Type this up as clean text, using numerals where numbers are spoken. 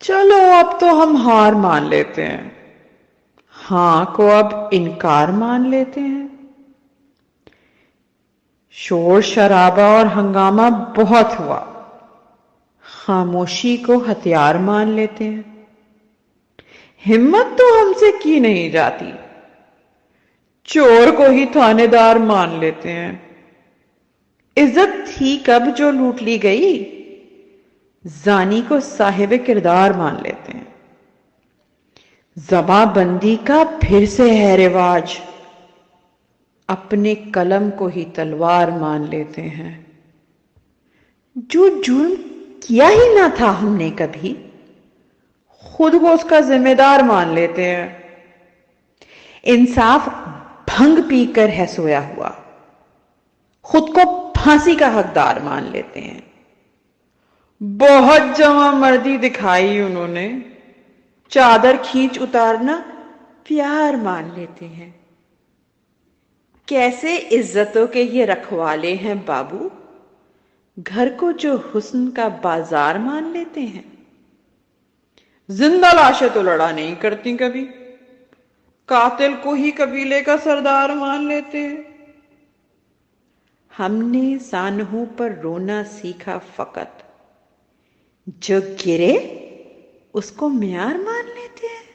چلو اب تو ہم ہار مان لیتے ہیں، ہاں کو اب انکار مان لیتے ہیں۔ شور شرابہ اور ہنگامہ بہت ہوا، خاموشی کو ہتھیار مان لیتے ہیں۔ ہمت تو ہم سے کی نہیں جاتی، چور کو ہی تھانے دار مان لیتے ہیں۔ عزت تھی کب جو لوٹ لی گئی، زانی کو صاحب کردار مان لیتے ہیں۔ زباں بندی کا پھر سے ہے رواج، اپنے قلم کو ہی تلوار مان لیتے ہیں۔ جو جرم کیا ہی نہ تھا ہم نے کبھی، خود کو اس کا ذمہ دار مان لیتے ہیں۔ انصاف بھنگ پی کر ہے سویا ہوا، خود کو پھانسی کا حقدار مان لیتے ہیں۔ بہت جواں مردی دکھائی انہوں نے، چادر کھینچ اتارنا پیار مان لیتے ہیں۔ کیسے عزتوں کے یہ رکھوالے ہیں بابو، گھر کو جو حسن کا بازار مان لیتے ہیں۔ زندہ لاشیں تو لڑا نہیں کرتی کبھی، قاتل کو ہی قبیلے کا سردار مان لیتے ہیں۔ ہم نے سانحوں پر رونا سیکھا فقط، جو گرے اس کو معیار مان لیتے ہیں۔